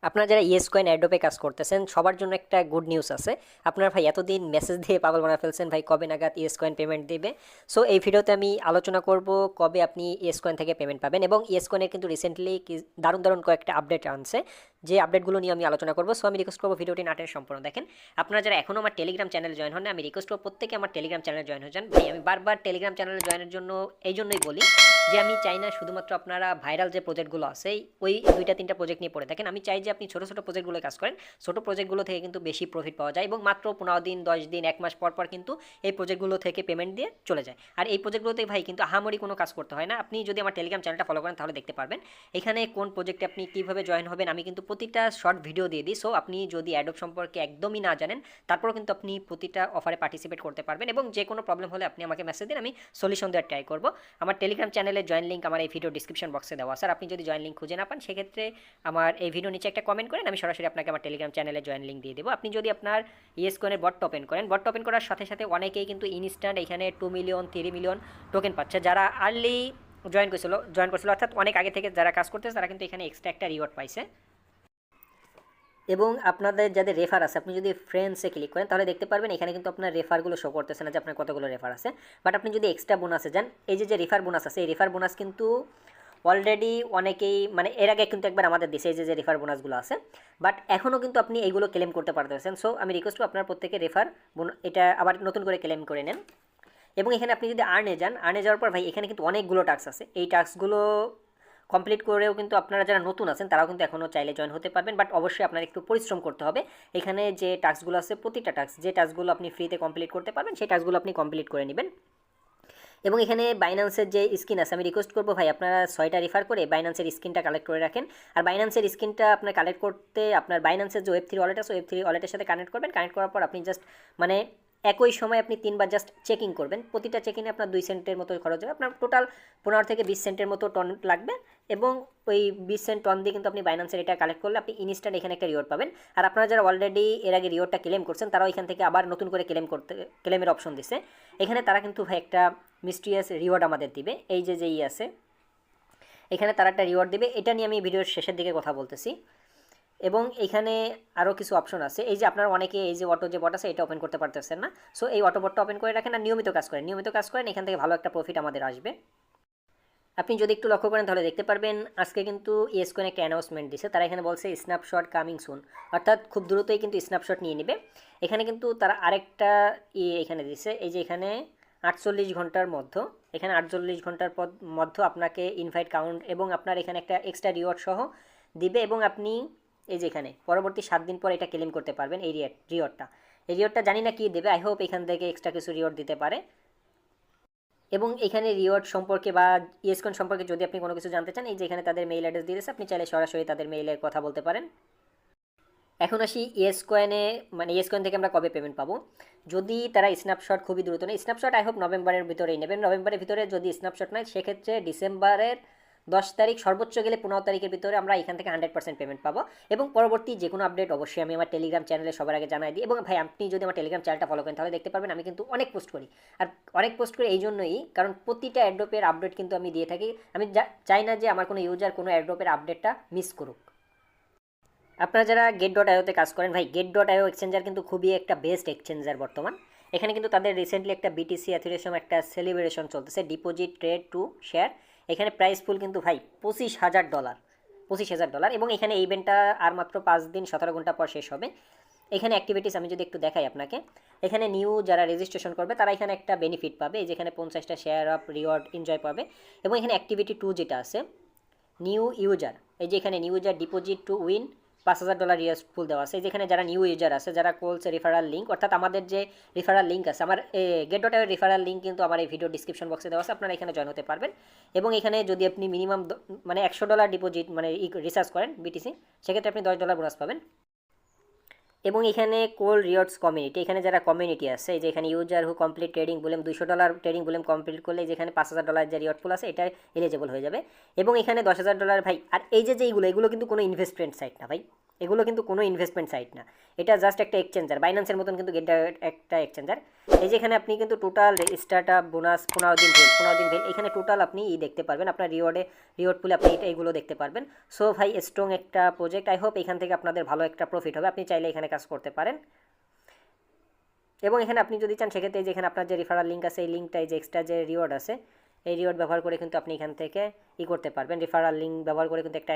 আপনারা যারা yes coin অ্যাডোপে কাজ করতেছেন সবার জন্য একটা গুড নিউজ আছে। আপনারা ভাই এতদিন মেসেজ দিয়ে পাগল বানা ফেলছেন ভাই কবে নাগাদ ইয়েস কয়েন পেমেন্ট দিবে। সো এই ভিডিওতে আমি আলোচনা করব কবে আপনি ইয়েস কয়েন থেকে পেমেন্ট পাবেন, এবং ইয়েস কয়েনের কিন্তু রিসেন্টলি দারুণ দারুণ কয়েকটা আপডেট আনছে, যে আপডেটগুলো নিয়ে আমি আলোচনা করবো। সো আমি রিকোয়েস্ট করবো ভিডিওটি নাটের সম্পূর্ণ দেখেন। আপনারা যারা এখনও আমার টেলিগ্রাম চ্যানেলে জয়েন হন না, আমি রিকোয়েস্ট করবো প্রত্যেকে আমার টেলিগ্রাম চ্যানেলে জয়েন হয়ে যান। ভাই আমি বারবার টেলিগ্রাম চ্যানেলে জয়েনের জন্য এই জন্যই বলি যে আমি চাই না শুধুমাত্র আপনারা ভাইরাল যে প্রজেক্টগুলো আছে ওই দুইটা তিনটা প্রজেক্ট নিয়ে পড়ে থাকেন। আমি চাই যে আপনি ছোটো ছোটো প্রজেক্টগুলো কাজ করেন। ছোটো প্রজেক্টগুলো থেকে কিন্তু বেশি প্রফিট পাওয়া যায়, এবং মাত্র 15 দিন 10 দিন 1 মাস পর পর কিন্তু এই প্রজেক্টগুলো থেকে পেমেন্ট দিয়ে চলে যায়। আর এই প্রজেক্টগুলোতে ভাই কিন্তু আহামরি কোনো কাজ করতে হয় না। আপনি যদি আমার টেলিগ্রাম চ্যানেলটা ফলো করেন তাহলে দেখতে পারবেন এখানে কোন প্রজেক্টে আপনি কীভাবে জয়েন হবেন আমি কিন্তু প্রতিটা শর্ট ভিডিও দিয়ে দিই। সো আপনি যদি অ্যাডোব সম্পর্কে একদমই না জানেন তারপরেও কিন্তু আপনি প্রতিটা অফারে পার্টিসিপেট করতে পারবেন, এবং যে কোনো প্রবলেম হলে আপনি আমাকে মেসেজ দিন, আমি সলিউশন দেওয়ার ট্রাই করব। আমার টেলিগ্রাম চ্যানেলের জয়েন লিঙ্ক আমার এই ভিডিও ডিসক্রিপশন বক্সে দেওয়া। স্যার আপনি যদি জয়েন লিঙ্ক খুঁজে না পান সেক্ষেত্রে আমার এই ভিডিও নিচে একটা কমেন্ট করেন, আমি সরাসরি আপনাকে আমার টেলিগ্রাম চ্যানেলে জয়েন লিঙ্ক দিয়ে দেবো। আপনি যদি আপনার ইয়েস কয়েনের বট ওপেন করেন, বট ওপেন করার সাথে সাথে অনেকেই কিন্তু ইনস্ট্যান্ট এখানে 2 মিলিয়ন 3 মিলিয়ন টোকেন পাচ্ছে। যারা আর্লি জয়েন করছিল অর্থাৎ অনেক আগে থেকে যারা কাজ করতেছে তারা কিন্তু এখানে এক্সট্রা একটা রিওয়ার্ড পাইছে। এবং আপনাদের যাদের রেফার আছে আপনি যদি ফ্রেন্ডসে ক্লিক করেন তাহলে দেখতে পারবেন এখানে কিন্তু আপনার রেফারগুলো শো করতেছে না যে আপনার কতগুলো রেফার আছে। বাট আপনি যদি এক্সট্রা বোনাসে যান, এই যে রেফার বোনাস আছে এই রেফার বোনাস কিন্তু অলরেডি অনেকেই মানে এর আগে কিন্তু একবার আমাদের দেশে এই যে রেফার বোনাসগুলো আছে, বাট এখনও কিন্তু আপনি এইগুলো ক্লেম করতে পারতেছেন। সো আমি রিকোয়েস্ট করব আপনার প্রত্যেকে রেফার এটা আবার নতুন করে ক্লেম করে নেন। এবং এখানে আপনি যদি আর্নে যান, আর্নে যাওয়ার পর ভাই এখানে কিন্তু অনেকগুলো টাস্ক আছে। এই টাস্কগুলো কমপ্লিট করেও কিন্তু আপনারা যারা নতুন আছেন তারাও কিন্তু এখনও চাইলে জয়েন হতে পারবেন, বাট অবশ্যই আপনার একটু পরিশ্রম করতে হবে। এখানে যে টাস্কগুলো আছে প্রতিটা টাস্ক যে টাস্কগুলো আপনি ফ্রিতে কমপ্লিট করতে পারবেন সেই টাস্কগুলো আপনি কমপ্লিট করে নেবেন। এবং এখানে বাইন্যান্সের যে স্কিন আছে আমি রিকোয়েস্ট করবো ভাই আপনারা 6টা রেফার করে বাইন্যান্সের স্কিনটা কালেক্ট করে রাখেন। আর বাইন্যান্সের স্কিনটা আপনার কালেক্ট করতে আপনার বাইন্যান্সের যে ওয়েব3 ওয়ালেট আছে ওয়েব3 ওয়ালেটের সাথে কানেক্ট করবেন। কানেক্ট করার পর আপনি জাস্ট মানে একই সময় আপনি 3বার জাস্ট চেকিং করবেন। প্রতিটা চেকিংয়ে আপনার 2 সেন্টের মতো খরচ হবে। আপনার টোটাল 15 থেকে 20 সেন্টের মতো টন লাগবে, এবং ওই 20 সেন্ট টন দিয়ে কিন্তু আপনি বাইন্যান্সের এটা কালেক্ট করলে আপনি ইনস্ট্যান্ট এখানে একটা রিওয়ার্ড পাবেন। আর আপনারা যারা অলরেডি এর আগে রিওয়ার্ডটা ক্লেম করছেন তারাও এখান থেকে আবার নতুন করে ক্লেমের অপশন দিচ্ছে। এখানে তারা কিন্তু ভাই একটা মিস্ট্রিয়াস রিওয়ার্ড আমাদের দিবে। এই যে যেই আছে এখানে তারা একটা রিওয়ার্ড দিবে, এটা নিয়ে আমি ভিডিওর শেষের দিকে কথা বলতেছি। এবং এখানে আরও কিছু অপশন আছে। এই যে আপনারা অনেকে এই যে অটো যে বট আছে এটা ওপেন করতে পারতেছেন না, সো এই অটো বটটা ওপেন করে রাখেন আর নিয়মিত কাজ করেন, এখান থেকে ভালো একটা প্রফিট আমাদের আসবে। আপনি যদি একটু লক্ষ্য করেন তাহলে দেখতে পারবেন আজকে কিন্তু ইয়েস কয়েন একটা অ্যানাউন্সমেন্ট দিছে। তারা এখানে বলছে স্ন্যাপশট কামিং সুন, অর্থাৎ খুব দ্রুতই কিন্তু স্ন্যাপশট নিয়ে নেবে। এখানে কিন্তু তারা আরেকটা এখানে দিছে, এই যে এখানে 48 ঘন্টার মধ্যে, এখানে 48 ঘন্টার মধ্যে আপনাকে ইনভাইট কাউন্ট এবং আপনার এখানে একটা এক্সট্রা রিওয়ার্ড সহ দিবে। এবং আপনি এই যে এখানে পরবর্তী 7 দিন পর এটা ক্লেম করতে পারবেন। এই রিওয়ার্ডটা জানি না কি দেবে, আই হোপ এখান থেকে এক্সট্রা কিছু রিওয়ার্ড দিতে পারে। এবং এখানে রিওয়ার্ড সম্পর্কে বা ইয়েস কয়েন সম্পর্কে যদি আপনি কোনো কিছু জানতে চান, এই যে এখানে তাদের মেইল অ্যাড্রেস দিয়েছে, আপনি চাইলে সরাসরি তাদের মেইলে কথা বলতে পারেন। এখন আসি ইয়েস কয়েনে, মানে ইয়েস কয়েন থেকে আমরা কবে পেমেন্ট পাবো। যদি তারা স্ন্যাপশট খুবই দ্রুত নেয়, স্ন্যাপশট আই হোপ নভেম্বরের ভিতরেই নেবেন। নভেম্বরের ভিতরে যদি স্ন্যাপশট নেয় সেক্ষেত্রে ডিসেম্বরের 10 তারিখ সর্বোচ্চ গেলে 15 তারিখের ভিতরে আমরা এখান থেকে 100% পেমেন্ট পাবো। এবং পরবর্তী যে কোনো আপডেট অবশ্যই আমি আমার টেলিগ্রাম চ্যানেলে সবার আগে জানাই দিই। এবং ভাই আপনি যদি আমার টেলিগ্রাম চ্যানেলটা ফলো করেন তাহলে দেখতে পারবেন আমি কিন্তু অনেক পোস্ট করি। আর অনেক পোস্ট করি এই জন্যই কারণ প্রতিটা অ্যাড্রপের আপডেট কিন্তু আমি দিয়ে থাকি। আমি চাই না যে আমার কোনো ইউজার কোনো অ্যাড্রপের আপডেটটা মিস করুক। আপনারা যারা get.io-তে কাজ করেন ভাই, get.io এক্সচেঞ্জার কিন্তু খুবই একটা বেস্ট এক্সচেঞ্জার বর্তমান। এখানে কিন্তু তাদের রিসেন্টলি একটা বিটিসি অ্যাথিরেশন একটা সেলিব্রেশন চলতেছে, ডিপোজিট ট্রেড টু শেয়ার। এখানে প্রাইস ফুল কিন্তু ভাই $25,000, $25,000। এবং এখানে এই ইভেন্টটা আর মাত্র 5 দিন 17 ঘন্টা পর শেষ হবে। এখানে অ্যাক্টিভিটিস আমি যদি একটু দেখাই আপনাকে, এখানে নিউ যারা রেজিস্ট্রেশন করবে তারা এখানে একটা বেনিফিট পাবে, এই যেখানে 50টা শেয়ার অফ রিওয়ার্ড এনজয় পাবে। এবং এখানে অ্যাক্টিভিটি 2 যেটা আছে নিউ ইউজার, এই যে এখানে new user deposit to win $5,000 years ফুল দেওয়া আছে। যেখানে যারা নিউ ইউজার আছে, যারা কোলস রেফারাল লিঙ্ক, অর্থাৎ আমাদের যে রিফারাল লিঙ্ক আছে, আমার get.io রিফারাল লিঙ্ক কিন্তু আমার এই ভিডিও ডিসক্রিপশন বক্সে দেওয়া আছে, আপনারা এখানে জয়েন হতে পারবেন। এবং এখানে যদি আপনি মিনিমাম মানে $100 ডিপোজিট মানে রিচার্জ করেন বিটিসি, সেক্ষেত্রে আপনি $10 বোনাস পাবেন। এবং এখানে কোল রিওয়ার্ডস কমিউনিটি, এখানে যারা কমিউনিটি আছে, এই যে এখানে user who complete trading volume $200 trading volume complete করলে যেখানে $5,000 যে রিওয়ার্ড ফুল আছে এটা এলিজিবল হয়ে যাবে। এবং এখানে $10,000 ভাই। আর এই যে এগুলো কিন্তু কোনো ইনভেস্টমেন্ট সাইট না ভাই, এগুলো কিন্তু কোনো ইনভেস্টমেন্ট সাইট না, এটা জাস্ট একটা এক্সচেঞ্জার, বাইন্যান্সের মতন কিন্তু এটা একটা এক্সচেঞ্জার। এই যে এখানে আপনি কিন্তু টোটাল স্টার্ট আপ বোনাস 15 দিন ভেল এখানে টোটাল আপনি দেখতে পারবেন, আপনার রিওয়ার্ড পুলে আপনি এইগুলো দেখতে পারবেন। সো ভাই স্ট্রং একটা প্রজেক্ট, আই হোপ এখান থেকে আপনাদের ভালো একটা প্রফিট হবে, আপনি চাইলে এখানে কাজ করতে পারেন। এবং এখানে আপনি যদি চান সেক্ষেত্রে এই যে এখানে আপনার যে রেফারাল লিঙ্ক আছে এই লিঙ্কটাই যে এক্সট্রা যে রিওয়ার্ড আছে এই রিওয়ার্ড ব্যবহার করে কিন্তু আপনি এখান থেকে করতে পারবেন, রেফারাল লিঙ্ক ব্যবহার করে কিন্তু একটা